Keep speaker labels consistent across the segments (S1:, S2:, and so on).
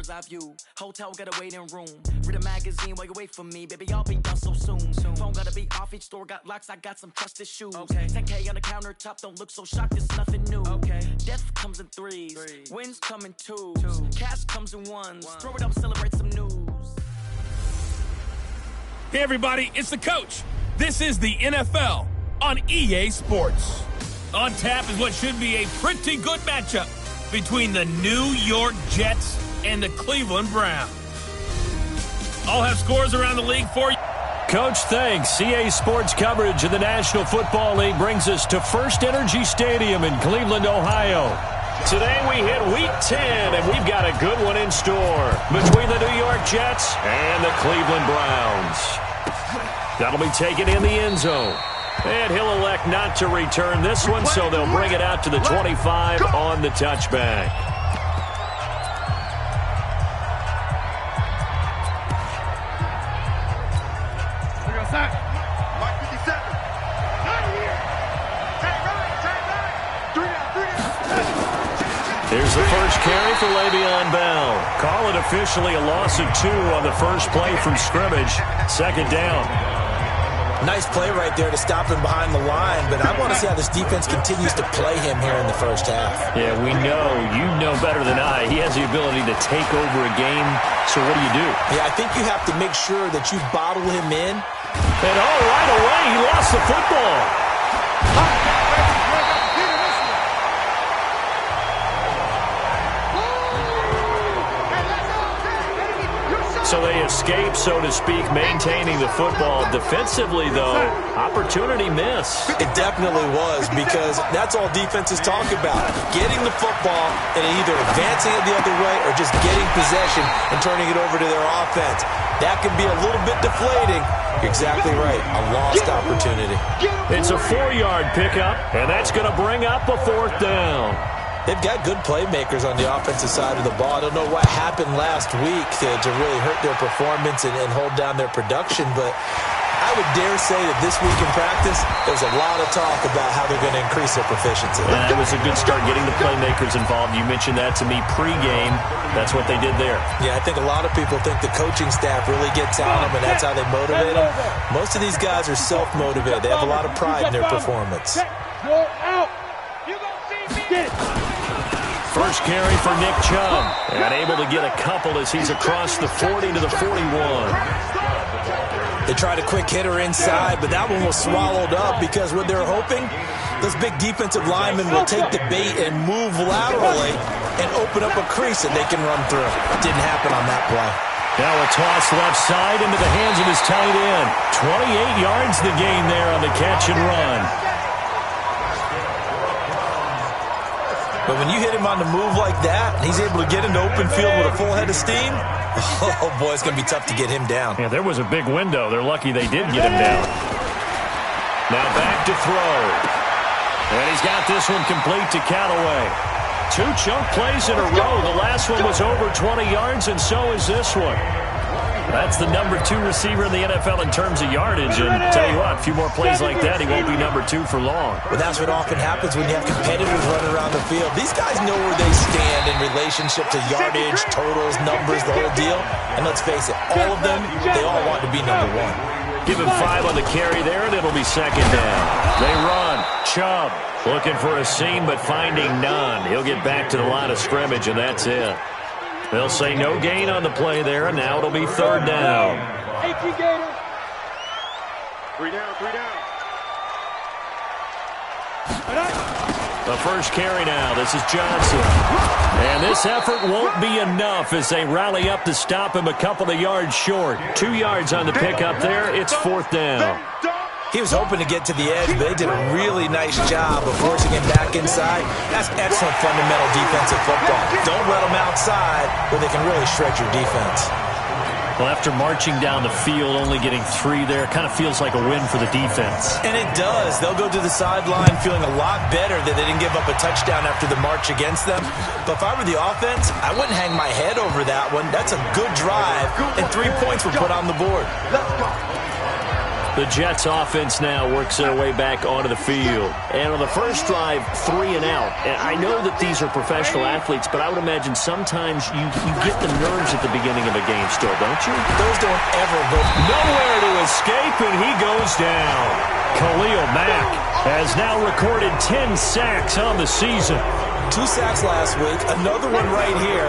S1: bird's eye view. Hotel got a waiting room. Read a magazine while you wait for me. Baby, I'll be done so soon. Phone gotta be off, each store got locks. I got some trusted shoes. 10K on the countertop, don't look so shocked, it's nothing new. Death comes in threes. Wins come in twos. Cash comes in ones. Throw it up, celebrate some news.
S2: Hey everybody, it's the coach. This is the NFL on EA Sports. On tap is what should be a pretty good matchup between the New York Jets and the Cleveland Browns. I'll have scores around the league for you.
S3: Coach, thanks. EA Sports coverage of the National Football League brings us to First Energy Stadium in Cleveland, Ohio. Today we hit Week 10, and we've got a good one in store between the New York Jets and the Cleveland Browns. That'll be taken in the end zone. And he'll elect not to return this one, so they'll bring it out to the 25 on the touchback. Here's the first carry for Le'Veon Bell. Call it officially a loss of 2 on the first play from scrimmage. Second down.
S4: Nice play right there to stop him behind the line, but I want to see how this defense continues to play him here in the first half.
S3: Yeah, we know. You know better than I. He has the ability to take over a game, so what do?
S4: Yeah, I think you have to make sure that you bottle him in.
S3: And right away, he lost the football. So they escape, so to speak, maintaining the football. Defensively, though, opportunity miss.
S4: It definitely was, because that's all defenses talk about. Getting the football and either advancing it the other way or just getting possession and turning it over to their offense. That can be a little bit deflating. You're exactly right. A lost opportunity.
S3: It's a 4-yard pickup, and that's going to bring up a 4th down.
S4: They've got good playmakers on the offensive side of the ball. I don't know what happened last week to really hurt their performance and hold down their production, but I would dare say that this week in practice, there's a lot of talk about how they're going to increase their proficiency.
S3: And it was a good start getting the playmakers involved. You mentioned that to me pregame. That's what they did there.
S4: Yeah, I think a lot of people think the coaching staff really gets on them, and that's how they motivate them. Most of these guys are self-motivated. They have a lot of pride in their performance.
S3: First carry for Nick Chubb, and able to get a couple as he's across the 40 to the 41.
S4: They tried a quick hitter inside, but that one was swallowed up because what they're hoping, those big defensive linemen will take the bait and move laterally and open up a crease that they can run through. Didn't happen on that play.
S3: Now a toss left side into the hands of his tight end. 28 yards the gain there on the catch and run.
S4: But when you hit him on the move like that, and he's able to get into open field with a full head of steam, oh boy, it's going to be tough to get him down.
S3: Yeah, there was a big window. They're lucky they did get him down. Now back to throw. And he's got this one complete to Callaway. 2 chunk plays in a row. The last one was over 20 yards, and so is this one. That's the number 2 receiver in the NFL in terms of yardage. And tell you what, a few more plays like that, he won't be number 2 for long.
S4: Well, that's what often happens when you have competitors running around the field. These guys know where they stand in relationship to yardage, totals, numbers, the whole deal. And let's face it, all of them, they all want to be number 1.
S3: Give him 5 on the carry there, and it'll be second down. They run. Chubb looking for a seam, but finding none. He'll get back to the line of scrimmage, and that's it. They'll say no gain on the play there, and now it'll be 3rd down.
S5: 3 down.
S3: The first carry now. This is Johnson. And this effort won't be enough as they rally up to stop him a couple of yards short. 2 yards on the pickup there. It's 4th down.
S4: He was hoping to get to the edge, but they did a really nice job of forcing him back inside. That's excellent fundamental defensive football. Don't let them outside where they can really shred your defense.
S3: Well, after marching down the field, only getting 3 there, kind of feels like a win for the defense.
S4: And it does. They'll go to the sideline feeling a lot better that they didn't give up a touchdown after the march against them. But if I were the offense, I wouldn't hang my head over that one. That's a good drive, and 3 points were put on the board.
S3: The Jets offense now works their way back onto the field. And on the first drive, 3 and out. And I know that these are professional athletes, but I would imagine sometimes you get the nerves at the beginning of a game still, don't you?
S4: Those don't ever go.
S3: Nowhere to escape, and he goes down. Khalil Mack has now recorded 10 sacks on the season.
S4: 2 sacks last week, another one right here.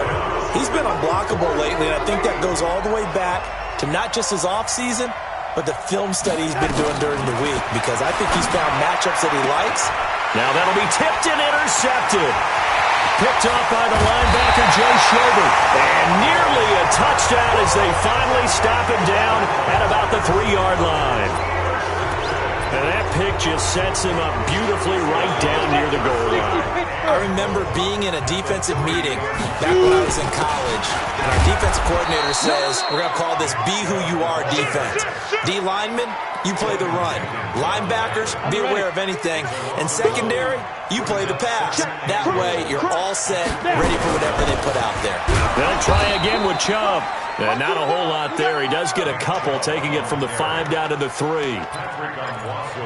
S4: He's been unblockable lately, and I think that goes all the way back to not just his offseason, but the film study he's been doing during the week, because I think he's found matchups that he likes.
S3: Now that'll be tipped and intercepted. Picked off by the linebacker, Joe Schobert. And nearly a touchdown as they finally stop him down at about the 3-yard line. And that pick just sets him up beautifully right down near the goal line.
S4: I remember being in a defensive meeting back when I was in college, and our defensive coordinator says, we're going to call this be who you are defense. D linemen, you play the run. Linebackers, be aware of anything. And secondary, you play the pass. That way, you're all set, ready for whatever they put out there.
S3: They'll try again with Chubb. And not a whole lot there. He does get a couple, taking it from the 5 down to the 3.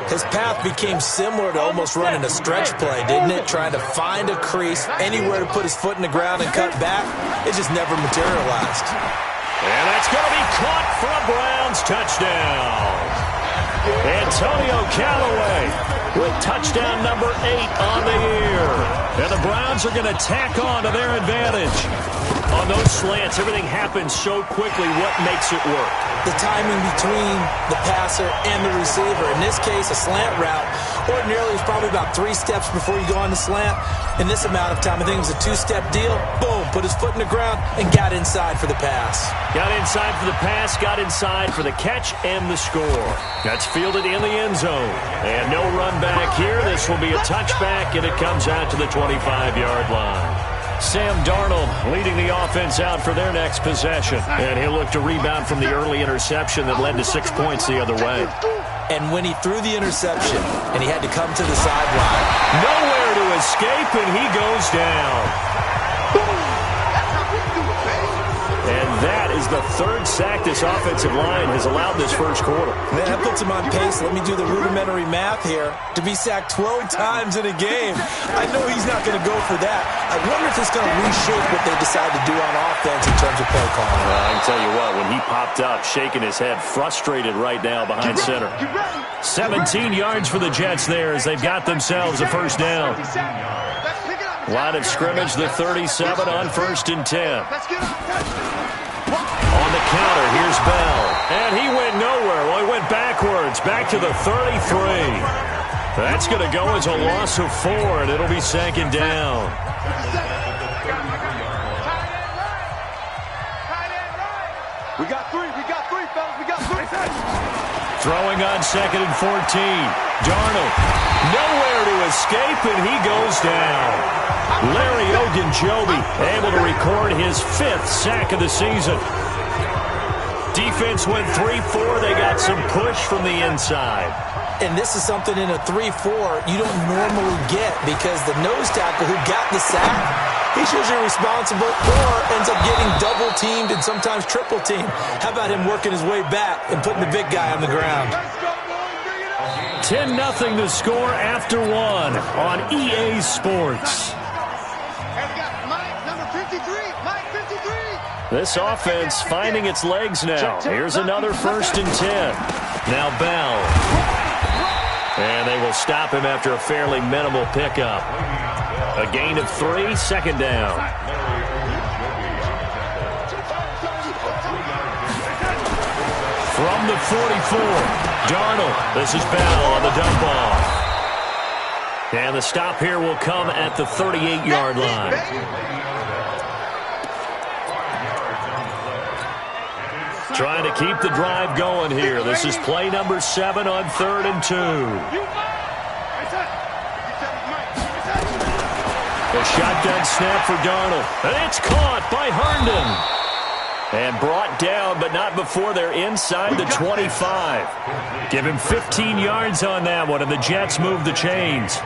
S4: His path became similar to almost running a stretch play, didn't it? Trying to find a crease, anywhere to put his foot in the ground and cut back. It just never materialized.
S3: And that's going to be caught for a Browns touchdown. Antonio Callaway with touchdown number 8 on the year. And the Browns are going to tack on to their advantage. On those slants, everything happens so quickly. What makes it work?
S4: The timing between the passer and the receiver. In this case, a slant route. Ordinarily, it's probably about 3 steps before you go on the slant. In this amount of time, I think it was a 2-step deal. Boom, put his foot in the ground and got inside for the pass.
S3: Got inside for the pass, got inside for the catch and the score. That's fielded in the end zone. And no run back here. This will be a touchback, and it comes out to the 25-yard line. Sam Darnold leading the offense out for their next possession. And he'll look to rebound from the early interception that led to 6 points the other way.
S4: And when he threw the interception and he had to come to the sideline,
S3: nowhere to escape, and he goes down. And that is the 3rd sack this offensive line has allowed this first quarter.
S4: Man, that puts him on pace. Let me do the rudimentary math here. To be sacked 12 times in a game. I know he's not going to go for that. I wonder if it's going to reshape what they decide to do on offense in terms of play calling.
S3: Well, I can tell you what, when he popped up, shaking his head, frustrated right now behind center. 17 yards for the Jets there as they've got themselves a first down. Line of scrimmage, the 37 on 1st and 10. On the counter, here's Bell. And he went nowhere. Well, he went backwards, back to the 33. That's going to go as a loss of 4, and it'll be 2nd down.
S5: We got 3, fellas. We got 3.
S3: Throwing on 2nd and 14. Darnold, nowhere to escape, and he goes down. Larry Ogunjobi able to record his 5th sack of the season. Defense went 3-4. They got some push from the inside.
S4: And this is something in a 3-4 you don't normally get, because the nose tackle who got the sack, he's usually responsible or ends up getting double-teamed and sometimes triple-teamed. How about him working his way back and putting the big guy on the ground?
S3: 10-0 the score after 1 on EA Sports. This offense finding its legs now. Here's another 1st and 10. Now Bell. And they will stop him after a fairly minimal pickup. A gain of 3, 2nd down. From the 44, Darnold. This is Bell on the dump off. And the stop here will come at the 38-yard line. Trying to keep the drive going here. This is play number 7 on 3rd and 2. The shotgun snap for Darnold. And it's caught by Herndon. And brought down, but not before they're inside the 25. Give him 15 yards on that one, and the Jets move the chains.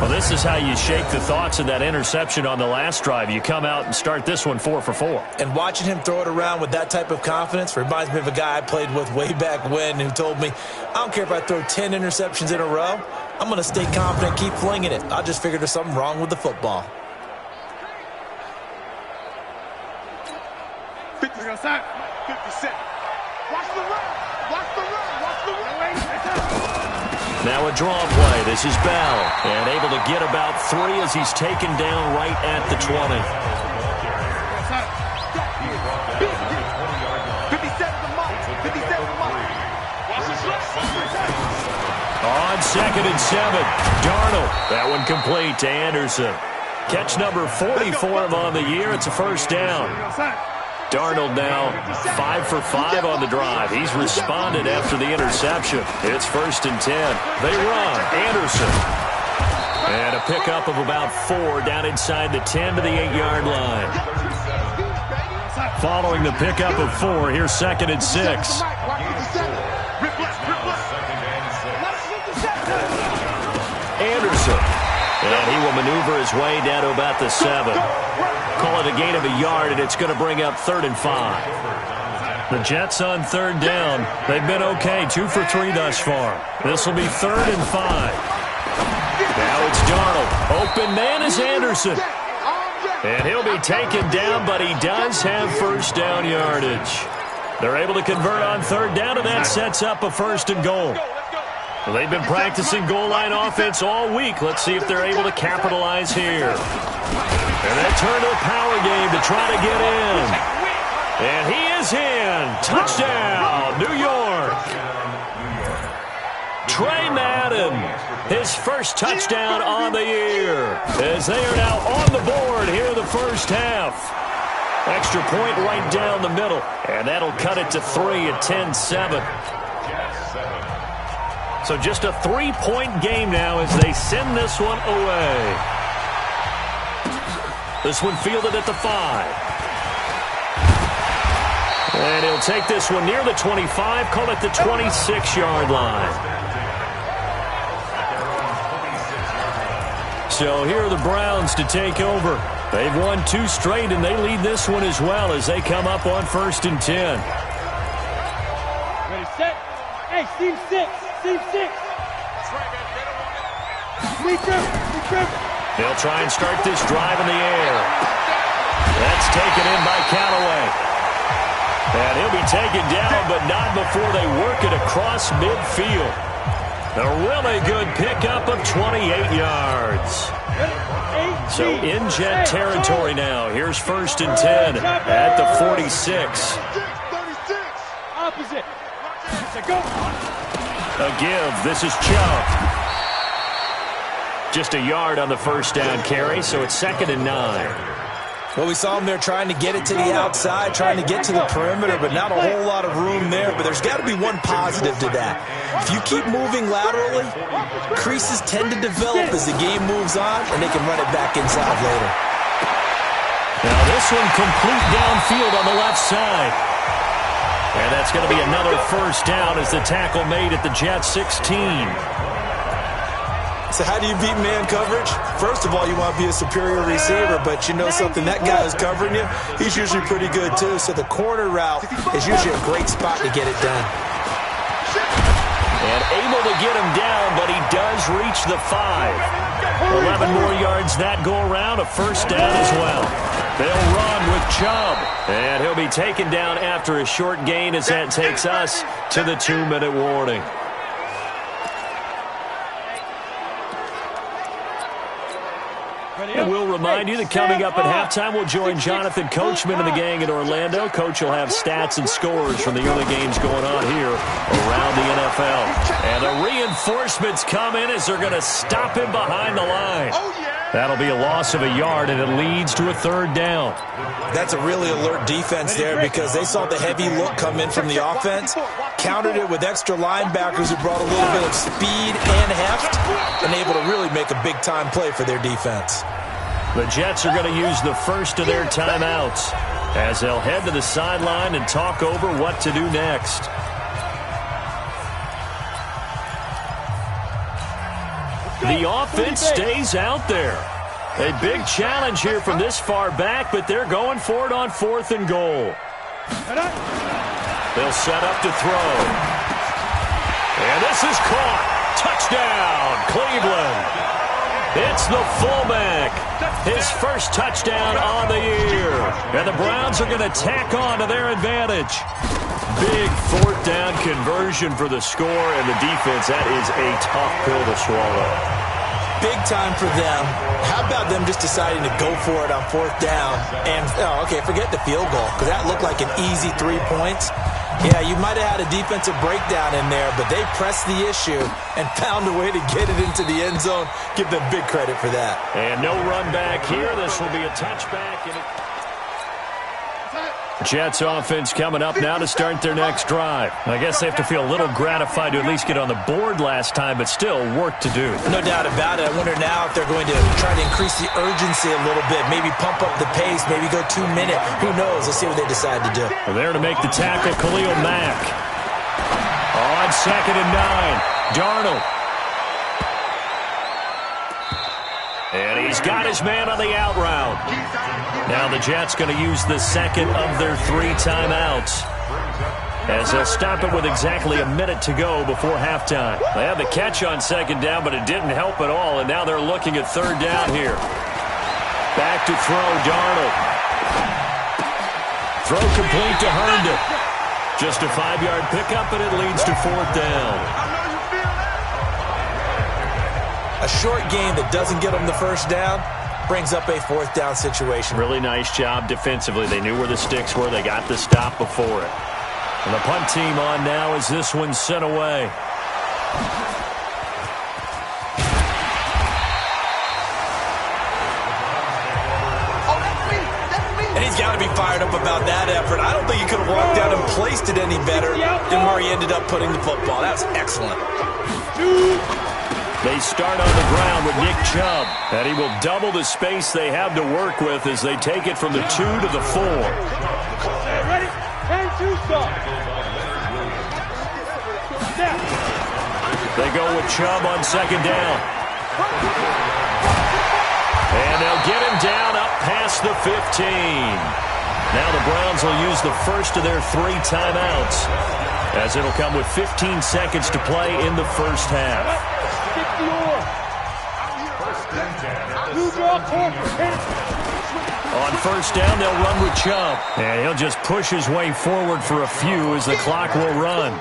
S3: Well, this is how you shake the thoughts of that interception on the last drive. You come out and start this one 4 for 4.
S4: And watching him throw it around with that type of confidence reminds me of a guy I played with way back when who told me, I don't care if I throw 10 interceptions in a row. I'm going to stay confident, keep flinging it. I just figured there's something wrong with the football.
S5: 50 outside. 57. Watch the run. Watch the run. Watch the run.
S3: Now a draw play. This is Bell. And able to get about 3 as he's taken down right at the 20.
S5: 57 to Mike. 57 to Mike. Watch this left.
S3: On 2nd and 7. Darnold. That one complete to Anderson. Catch number 44 on the year. It's a first down. Darnold now 5 for 5 on the drive. He's responded after the interception. It's 1st and 10. They run. Anderson. And a pickup of about 4 down inside the 10 to the 8-yard line. Following the pickup of 4, here's 2nd and 6. Anderson. And he will maneuver his way down to about the 7. Call it a gain of a yard, and it's going to bring up 3rd and 5. The Jets on 3rd down. They've been okay, 2 for 3 thus far. This will be 3rd and 5. Now it's Darnold. Open man is Anderson. And he'll be taken down, but he does have first down yardage. They're able to convert on 3rd down, and that sets up a 1st and goal. Well, they've been practicing goal line offense all week. Let's see if they're able to capitalize here. And they turn to a power game to try to get in. And he is in. Touchdown, New York. Trey Madden, his first touchdown on the year, as they are now on the board here in the first half. Extra point right down the middle, and that'll cut it to 3 at 10-7. So just a 3-point game now as they send this one away. This one fielded at the 5. And he'll take this one near the 25, call it the 26-yard line. So here are the Browns to take over. They've won 2 straight, and they lead this one as well as they come up on 1st and 10.
S6: Ready, set. Hey, team 6. Team 6.
S3: They'll try and start this drive in the air. That's taken in by Callaway. And he'll be taken down, but not before they work it across midfield. A really good pickup of 28 yards. So in Jet territory now. Here's 1st and 10 at the 46.
S6: Opposite. Go.
S3: A give. This is Chubb. Just a yard on the first down carry, so it's 2nd and 9.
S4: Well, we saw him there trying to get it to the outside, trying to get to the perimeter, but not a whole lot of room there. But there's got to be one positive to that. If you keep moving laterally, creases tend to develop as the game moves on, and they can run it back inside later.
S3: Now this one complete downfield on the left side. And that's going to be another first down as the tackle made at the Jets 16.
S4: So how do you beat man coverage? First of all, you want to be a superior receiver, but you know something, that guy who's covering you, he's usually pretty good too. So the corner route is usually a great spot to get it done.
S3: And able to get him down, but he does reach the 5. 11 more yards that go around, a first down as well. They'll run with Chubb, and he'll be taken down after a short gain as that takes us to the 2-minute warning. And we'll remind you that coming up at halftime, we'll join Jonathan Coachman and the gang in Orlando. Coach will have stats and scores from the early games going on here around the NFL. And the reinforcements come in as they're going to stop him behind the line. That'll be a loss of a yard, and it leads to a 3rd down.
S4: That's a really alert defense there because they saw the heavy look come in from the offense, countered it with extra linebackers who brought a little bit of speed and heft, and able to really make a big-time play for their defense.
S3: The Jets are going to use the first of their timeouts as they'll head to the sideline and talk over what to do next. The offense stays out there. A big challenge here from this far back, but they're going for it on 4th and goal. They'll set up to throw. And this is caught. Touchdown, Cleveland. It's the fullback. His first touchdown on the year. And the Browns are going to tack on to their advantage. Big 4th down conversion for the score, and the defense, that is a tough pill to swallow.
S4: Big time for them. How about them just deciding to go for it on 4th down? And, forget the field goal, because that looked like an easy 3 points. Yeah, you might have had a defensive breakdown in there, but they pressed the issue and found a way to get it into the end zone. Give them big credit for that.
S3: And no run back here. This will be a touchback. Jets offense coming up now to start their next drive. I guess they have to feel a little gratified to at least get on the board last time, but still work to do.
S4: No doubt about it. I wonder now if they're going to try to increase the urgency a little bit, maybe pump up the pace, maybe go 2-minute. Who knows? Let's see what they decide to do.
S3: Well, there to make the tackle, Khalil Mack. On 2nd and 9, Darnold. And he's got his man on the out route. Now the Jets going to use the second of their 3 timeouts, as they'll stop it with exactly a minute to go before halftime. They had the catch on 2nd down, but it didn't help at all, and now they're looking at 3rd down here. Back to throw, Darnold. Throw complete to Herndon. Just a 5-yard pickup, and it leads to 4th down.
S4: A short game that doesn't get them the first down brings up a 4th down situation.
S3: Really nice job defensively. They knew where the sticks were. They got the stop before it. And the punt team on now as this one's sent away.
S4: And he's got to be fired up about that effort. I don't think he could have walked down and placed it any better than where he ended up putting the football. That was excellent.
S3: They start on the ground with Nick Chubb, and he will double the space they have to work with as they take it from the 2 to the 4.
S6: Ready? 10-2 start.
S3: They go with Chubb on 2nd down. And they'll get him down up past the 15. Now the Browns will use the first of their 3 timeouts, as it'll come with 15 seconds to play in the first half. On 1st down, they'll run with Chubb. And he'll just push his way forward for a few as the clock will run.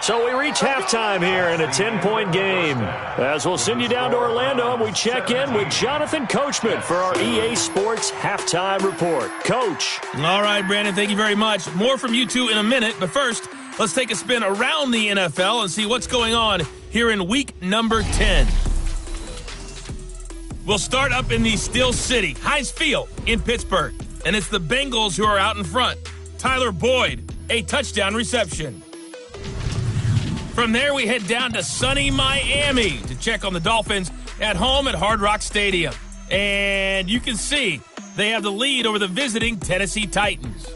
S3: So we reach halftime here in a 10-point game. As we'll send you down to Orlando, and we check in with Jonathan Coachman for our EA Sports Halftime Report. Coach.
S2: All right, Brandon, thank you very much. More from you two in a minute, but first, let's take a spin around the NFL and see what's going on here in week number 10. We'll start up in the Steel City, Heinz Field in Pittsburgh, and it's the Bengals who are out in front. Tyler Boyd, a touchdown reception. From there, we head down to sunny Miami to check on the Dolphins at home at Hard Rock Stadium. And you can see they have the lead over the visiting Tennessee Titans.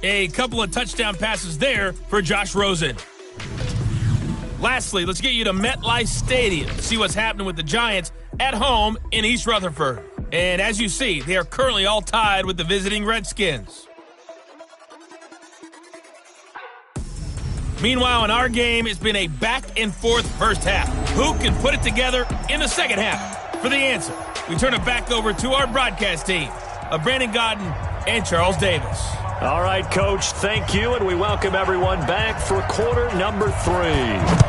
S2: A couple of touchdown passes there for Josh Rosen. Lastly, let's get you to MetLife Stadium to see what's happening with the Giants at home in East Rutherford. And as you see, they are currently all tied with the visiting Redskins. Meanwhile, in our game, it's been a back-and-forth first half. Who can put it together in the second half? For the answer, we turn it back over to our broadcast team of Brandon Godden and Charles Davis.
S3: All right, Coach, thank you, and we welcome everyone back for quarter number 3.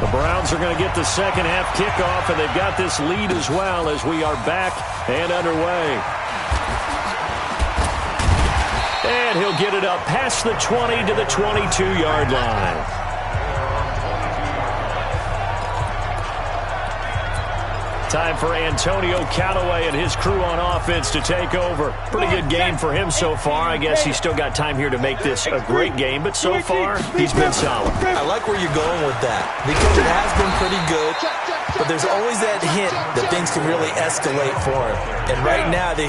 S3: The Browns are going to get the second half kickoff, and they've got this lead as well as we are back and underway. And he'll get it up past the 20 to the 22-yard line. Time for Antonio Callaway and his crew on offense to take over. Pretty good game for him so far. I guess he's still got time here to make this a great game, but so far, he's been solid.
S4: I like where you're going with that because it has been pretty good. but there's always that hint that things can really escalate for him. And right now, they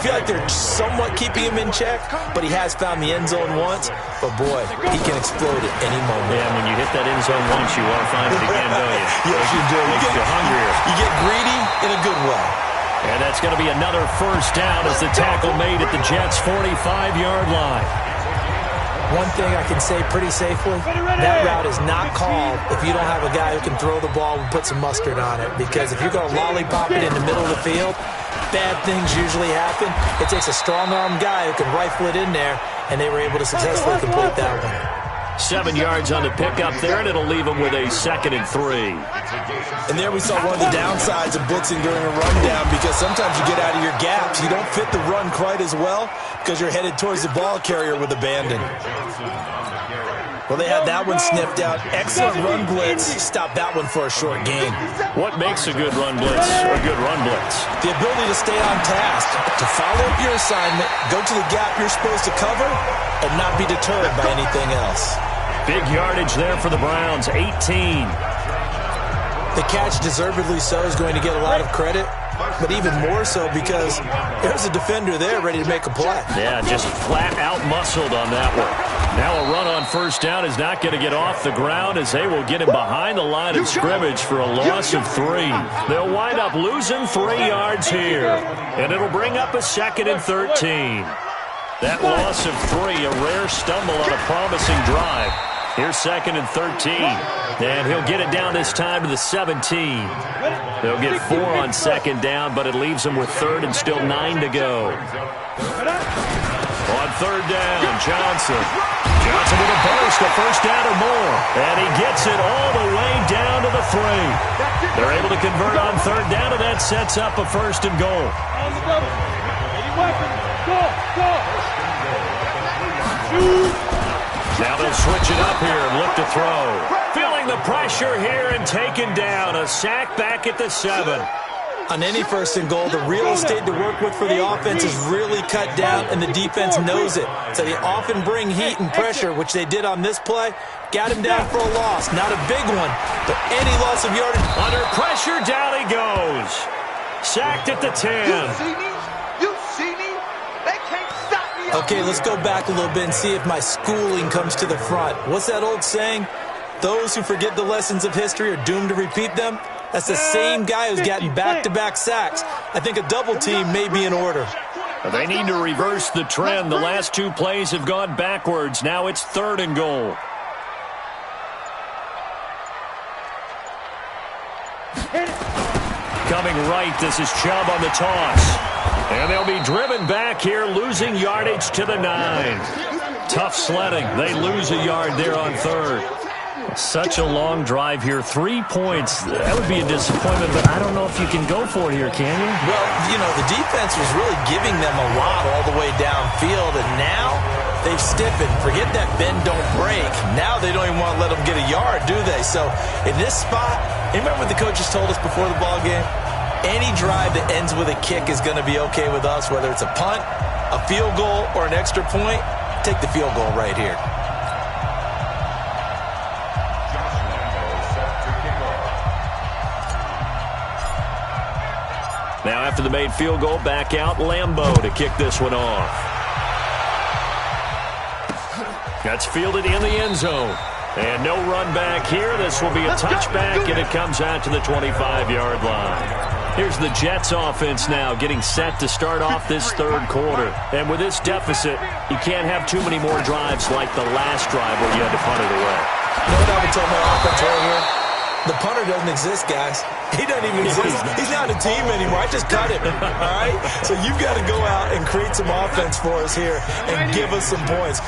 S4: feel like they're somewhat keeping him in check, but he has found the end zone once. But, boy, he can explode at any moment.
S3: Yeah, when you hit that end zone once, you want to find it again, don't you?
S4: Yes, you do.
S3: You get hungrier.
S4: You get greedy in a good way.
S3: And that's going to be another first down as the tackle made at the Jets' 45-yard line.
S4: One thing I can say pretty safely, that route is not called if you don't have a guy who can throw the ball and put some mustard on it. Because if you're going to lollipop it in the middle of the field, bad things usually happen. It takes a strong-arm guy who can rifle it in there, and they were able to successfully complete that one.
S3: 7 yards on the pickup there, and it'll leave them with a 2nd and 3.
S4: And there we saw one of the downsides of blitzing during a rundown, because sometimes you get out of your gaps. You don't fit the run quite as well because you're headed towards the ball carrier with abandon. Well, they had that one sniffed out. Excellent run blitz. Stop that one for a short gain.
S3: What makes a good run blitz or a good run blitz?
S4: The ability to stay on task, to follow up your assignment, go to the gap you're supposed to cover, and not be deterred by anything else.
S3: Big yardage there for the Browns, 18.
S4: The catch, deservedly so, is going to get a lot of credit, but even more so because there's a defender there ready to make a play.
S3: Yeah, just flat out muscled on that one. Now a run on first down is not going to get off the ground as they will get him behind the line of scrimmage for a loss of 3. They'll wind up losing 3 yards here, and it'll bring up a 2nd and 13. That loss of 3, a rare stumble on a promising drive. Here's 2nd and 13. And he'll get it down this time to the 17. They'll get 4 on 2nd down, but it leaves them with 3rd and still 9 to go. On 3rd down, Johnson with a burst, a first down or more. And he gets it all the way down to the 3. They're able to convert on 3rd down, and that sets up a 1st and goal. Now they'll switch it up here and look to throw. Feeling the pressure here and taken down. A sack back at the 7.
S4: On any 1st and goal, the real estate to work with for the offense is really cut down, and the defense knows it. So they often bring heat and pressure, which they did on this play. Got him down for a loss. Not a big one, but any loss of yardage.
S3: Under pressure, down he goes. Sacked at the 10.
S5: You see me? They can't stop me.
S4: Okay, let's go back a little bit and see if my schooling comes to the front. What's that old saying? Those who forget the lessons of history are doomed to repeat them. That's the same guy who's gotten back-to-back sacks. I think a double team may be in order.
S3: They need to reverse the trend. The last 2 plays have gone backwards. Now it's 3rd and goal. Coming right, this is Chubb on the toss. And they'll be driven back here, losing yardage to the 9. Tough sledding. They lose a yard there on 3rd. Such a long drive here. 3 points. That would be a disappointment, but I don't know if you can go for it here, can you?
S4: Well, you know, the defense was really giving them a lot all the way downfield, and now they've stiffened. Forget that bend, don't break. Now they don't even want to let them get a yard, do they? So in this spot, you remember what the coaches told us before the ball game? Any drive that ends with a kick is going to be okay with us, whether it's a punt, a field goal, or an extra point. Take the field goal right here.
S3: Now after the made field goal, back out Lambeau to kick this one off. That's fielded in the end zone. And no run back here. This will be a touchback, and it comes out to the 25-yard line. Here's the Jets offense now getting set to start off this 3rd quarter. And with this deficit, you can't have too many more drives like the last drive where you had to punt it away.
S4: You know what I would tell my offense right here? The punter doesn't exist, guys. He doesn't even exist. He's not a team anymore. I just cut him, all right? So you've got to go out and create some offense for us here and give us some points.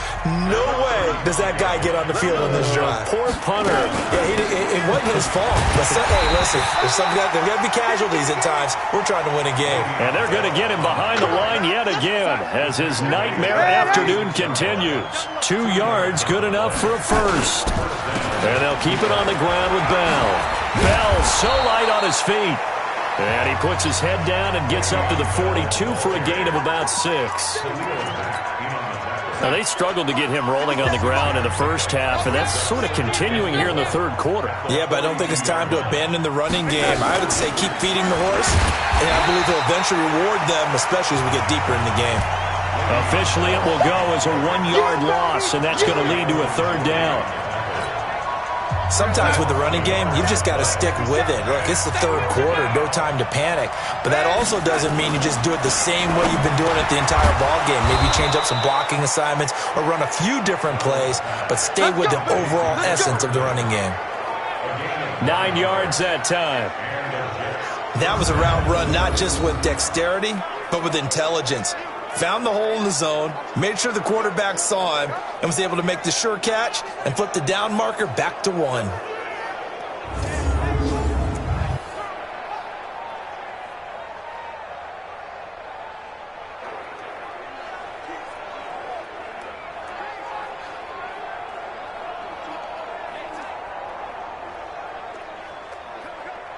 S4: No way does that guy get on the field on this drive.
S3: Poor punter.
S4: Yeah, it wasn't his fault. But hey, listen, there's got to be casualties at times. We're trying to win a game.
S3: And they're going to get him behind the line yet again as his nightmare afternoon continues. 2 yards, good enough for a first. And they'll keep it on the ground with Bell. Bell so light on his feet. And he puts his head down and gets up to the 42 for a gain of about 6. Now, they struggled to get him rolling on the ground in the first half, and that's sort of continuing here in the third quarter.
S4: Yeah, but I don't think it's time to abandon the running game. I would say keep feeding the horse, and I believe he'll eventually reward them, especially as we get deeper in the game.
S3: Officially, it will go as a 1-yard loss, and that's going to lead to a third down.
S4: Sometimes with the running game, you've just got to stick with it. Look, it's the third quarter, no time to panic. But that also doesn't mean you just do it the same way you've been doing it the entire ball game. Maybe change up some blocking assignments or run a few different plays, but stay with the overall essence of the running game.
S3: 9 yards that time.
S4: That was a route run not just with dexterity, but with intelligence. Found the hole in the zone, made sure the quarterback saw him, and was able to make the sure catch and flip the down marker back to 1.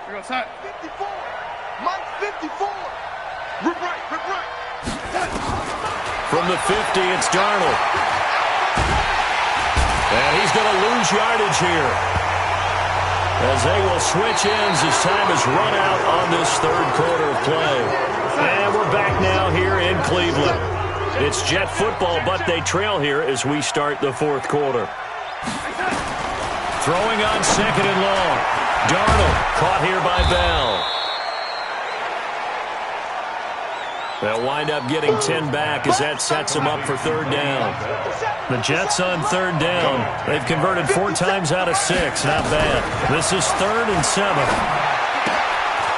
S5: Here goes Hut. 54. Mike 54. Rip right.
S3: From the 50, it's Darnold. And he's going to lose yardage here, as they will switch ends as time has run out on this third quarter of play. And we're back now here in Cleveland. It's Jet football, but they trail here as we start the fourth quarter. Throwing on second and long. Darnold caught here by Bell. They'll wind up getting 10 back as that sets them up for third down. The Jets on third down. They've converted 4 times out of 6. Not bad. This is 3rd and 7.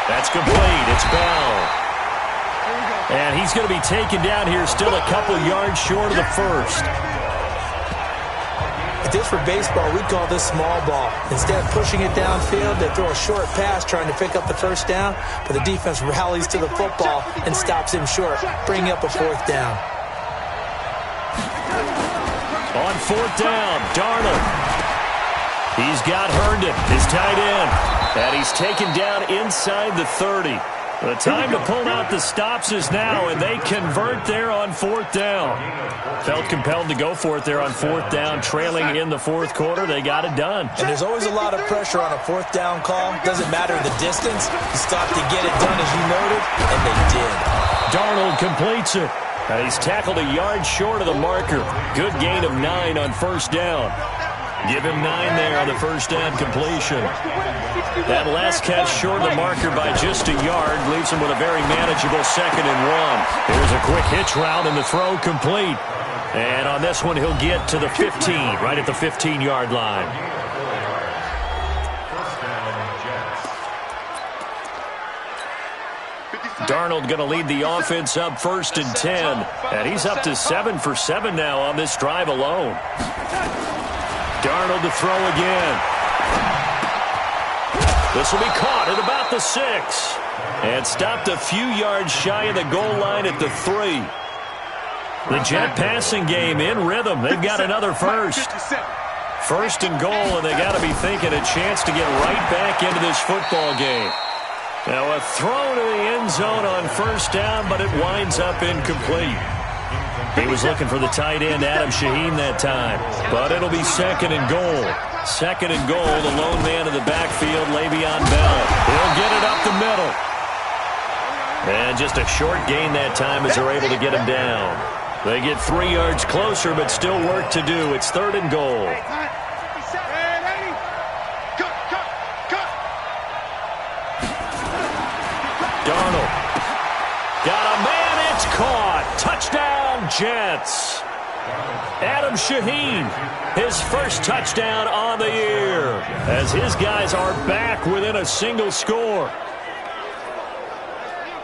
S3: That's complete. It's Bell. And he's going to be taken down here still a couple yards short of the first.
S4: If this were baseball, we'd call this small ball. Instead of pushing it downfield, they throw a short pass trying to pick up the first down, but the defense rallies to the football and stops him short, bringing up a 4th down.
S3: On 4th down, Darnold. He's got Herndon, his tight end, and he's taken down inside the 30. The time to pull out the stops is now, and they convert there on 4th down. Felt compelled to go for it there on 4th down, trailing in the fourth quarter. They got it done.
S4: And there's always a lot of pressure on a 4th down call. Doesn't matter the distance. You stop to get it done, as you noted, and they did.
S3: Darnold completes it. He's tackled a yard short of the marker. Good gain of 9 on first down. Give him 9 there on the first down completion. That last catch short of the marker by just a yard leaves him with a very manageable 2nd and 1. Here's a quick hitch route and the throw complete. And on this one, he'll get to the 15, right at the 15-yard line. Darnold going to lead the offense up 1st and 10. And he's up to 7 for 7 now on this drive alone. Darnold to throw again. This will be caught at about the 6. And stopped a few yards shy of the goal line at the 3. The Jet passing game in rhythm. They've got another first. 1st and goal, and they got to be thinking a chance to get right back into this football game. Now a throw to the end zone on 1st down, but it winds up incomplete. He was looking for the tight end, Adam Shaheen, that time. But it'll be 2nd and goal. 2nd and goal, the lone man in the backfield, Le'Veon Bell. He'll get it up the middle. And just a short gain that time as they're able to get him down. They get 3 yards closer, but still work to do. It's 3rd and goal. Darnold. Got a man, it's caught. Touchdown, Jets. Adam Shaheen, his first touchdown on the year, as his guys are back within a single score.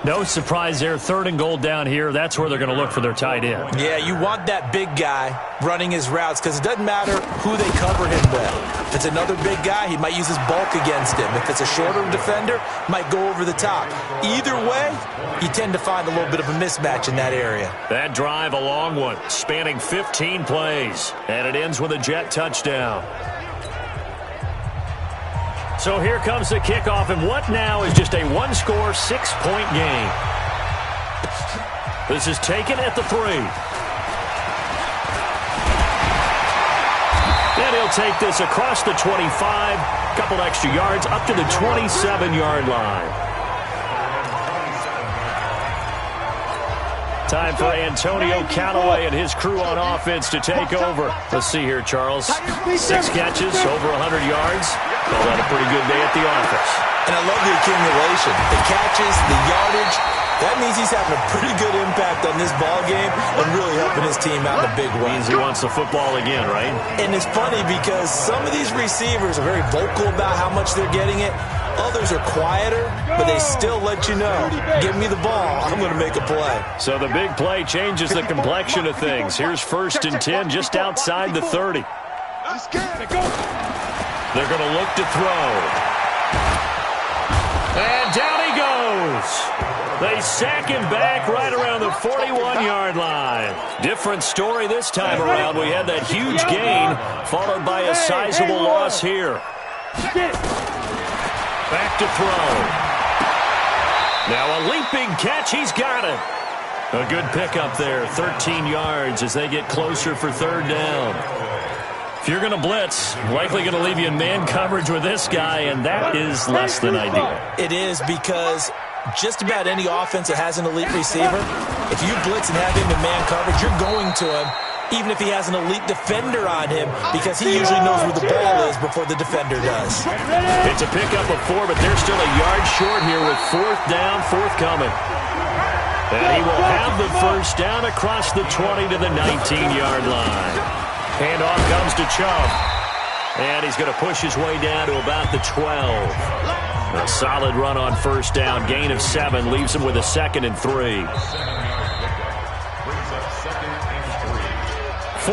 S3: No surprise there, 3rd and goal down here. That's where they're going to look for their tight end.
S4: Yeah, you want that big guy running his routes because it doesn't matter who they cover him with. If it's another big guy, he might use his bulk against him. If it's a shorter defender, might go over the top. Either way, you tend to find a little bit of a mismatch in that area.
S3: That drive, a long one, spanning 15 plays, and it ends with a Jet touchdown. So here comes the kickoff, and what now is just a one-score, 6-point game. This is taken at the 3. And he'll take this across the 25, couple extra yards, up to the 27-yard line. Time for Antonio Callaway and his crew on offense to take over. Let's see here, Charles. 6 catches, over 100 yards. Call that a pretty good day at the office.
S4: And I love the accumulation. The catches, the yardage. That means he's having a pretty good impact on this ball game and really helping his team out in a big way.
S3: Means he wants the football again, right?
S4: And it's funny because some of these receivers are very vocal about how much they're getting it. Others are quieter, but they still let you know, give me the ball, I'm going to make a play.
S3: So the big play changes the complexion of things. Here's 1st and 10 just outside the 30. They're going to look to throw. And down he goes. They sack him back right around the 41-yard line. Different story this time around. We had that huge gain, followed by a sizable loss here. Back to throw. Now a leaping catch. He's got it. A good pickup there. 13 yards as they get closer for 3rd down. If you're going to blitz, likely going to leave you in man coverage with this guy, and that is less than ideal.
S4: It is because just about any offense that has an elite receiver, if you blitz and have him in man coverage, you're going to him, even if he has an elite defender on him, because he usually knows where the ball is before the defender does.
S3: It's a pickup of 4, but they're still a yard short here with 4th down, forthcoming. And he will have the 1st down across the 20 to the 19-yard line. Handoff comes to Chubb. And he's going to push his way down to about the 12. A solid run on 1st down. Gain of 7 leaves him with a 2nd and 3.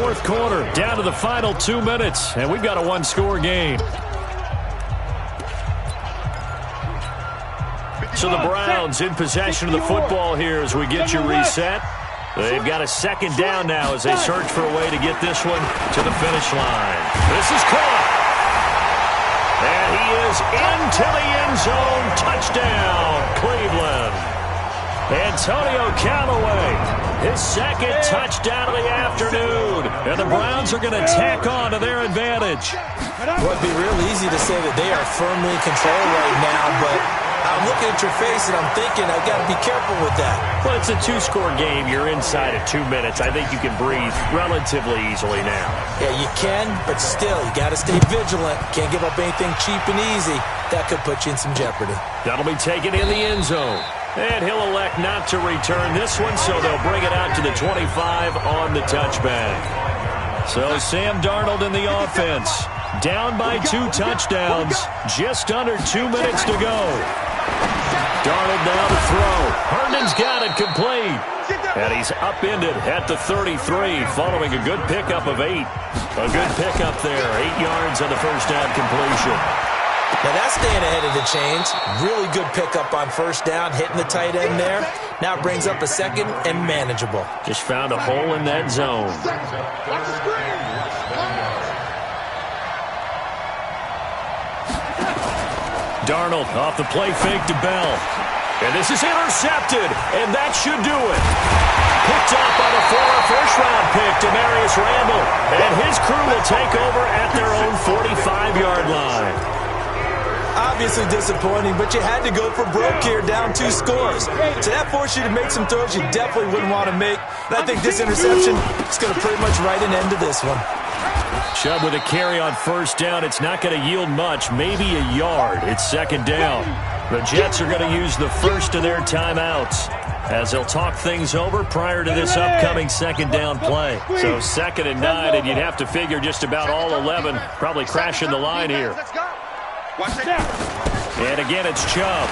S3: 4th quarter, down to the final 2 minutes, and we've got a one-score game. So the Browns in possession of the football here as we get you reset. They've got a 2nd down now as they search for a way to get this one to the finish line. This is caught. And he is into the end zone. Touchdown, Cleveland. Antonio Callaway, his 2nd touchdown of the afternoon. And the Browns are going to tack on to their advantage.
S4: Well, it'd be real easy to say that they are firmly in control right now, but I'm looking at your face and I'm thinking I've got to be careful with that.
S3: Well, it's a 2-score game. You're inside of 2 minutes. I think you can breathe relatively easily now.
S4: Yeah, you can, but still, you got to stay vigilant. Can't give up anything cheap and easy. That could put you in some jeopardy.
S3: That'll be taken in the end zone. And he'll elect not to return this one, so they'll bring it out to the 25 on the touchback. So Sam Darnold in the offense. Down by 2 touchdowns. Just under 2 minutes to go. Darnold now to throw. Herndon's got it complete. And he's upended at the 33 following a good pickup of 8. A good pickup there. 8 yards on the 1st down completion.
S4: Now that's staying ahead of the chains. Really good pickup on 1st down, hitting the tight end there. Now it brings up a 2nd and manageable.
S3: Just found a hole in that zone. Darnold off the play fake to Bell. And this is intercepted, and that should do it. Picked up by the former first-round pick, Demarius Randall. And his crew will take over at their own 45-yard line.
S4: Obviously disappointing, but you had to go for broke here, down 2 scores. So that forced you to make some throws you definitely wouldn't want to make. And I think this interception is going to pretty much write an end to this one.
S3: Chubb with a carry on 1st down. It's not going to yield much, maybe a yard. It's 2nd down. The Jets are going to use the first of their timeouts as they'll talk things over prior to this upcoming 2nd down play. So 2nd and 9, and you'd have to figure just about all 11 probably crashing the line here. And again, it's Chubb.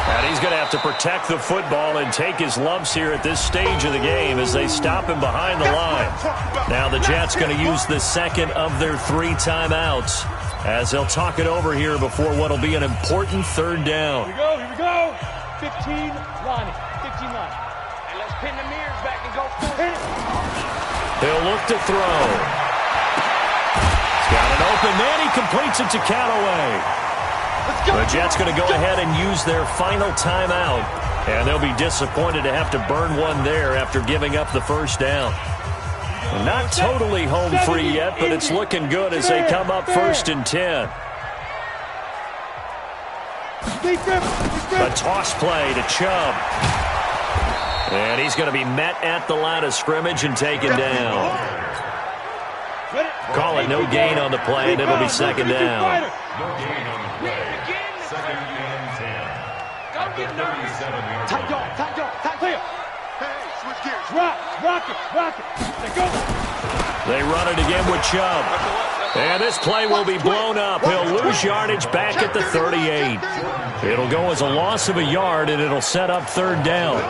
S3: And he's going to have to protect the football and take his lumps here at this stage of the game as they stop him behind the line. Now the Jets going to use the 2nd of their 3 timeouts as they'll talk it over here before what will be an important 3rd down.
S6: Here we go. 15 line. 15 line. And let's pin the mirrors back and go.
S3: He'll look to throw. He's got an open man. He completes it to Callaway. The Jets going to go ahead and use their final timeout, and they'll be disappointed to have to burn one there after giving up the first down. Not totally home free yet, but it's looking good as they come up 1st and 10. A toss play to Chubb. And he's going to be met at the line of scrimmage and taken down. Call it no gain on the play, and it'll be 2nd down.
S5: No gain on the play. 2nd and 10.
S6: Tight dog, clear.
S5: Hey, switch gears.
S6: Rock it. Let's go.
S3: They run it again with Chubb. And this play will be blown up. He'll lose yardage back at the 38. It'll go as a loss of a yard, and it'll set up 3rd down.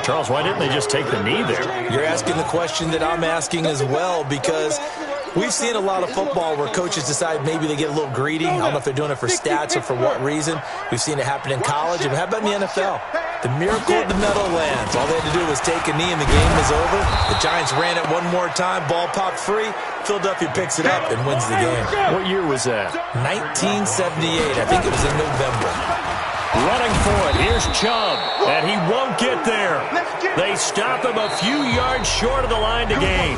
S3: Charles, why didn't they just take the knee there?
S4: You're asking the question that I'm asking as well, because we've seen a lot of football where coaches decide maybe they get a little greedy. I don't know if they're doing it for stats or for what reason. We've seen it happen in college. And how about in the NFL? The miracle of the Meadowlands. All they had to do was take a knee and the game was over. The Giants ran it one more time. Ball popped free. Philadelphia picks it up and wins the game.
S3: What year was that?
S4: 1978. I think it was in November.
S3: Running for it. Here's Chubb. And he won't get there. They stop him a few yards short of the line to gain.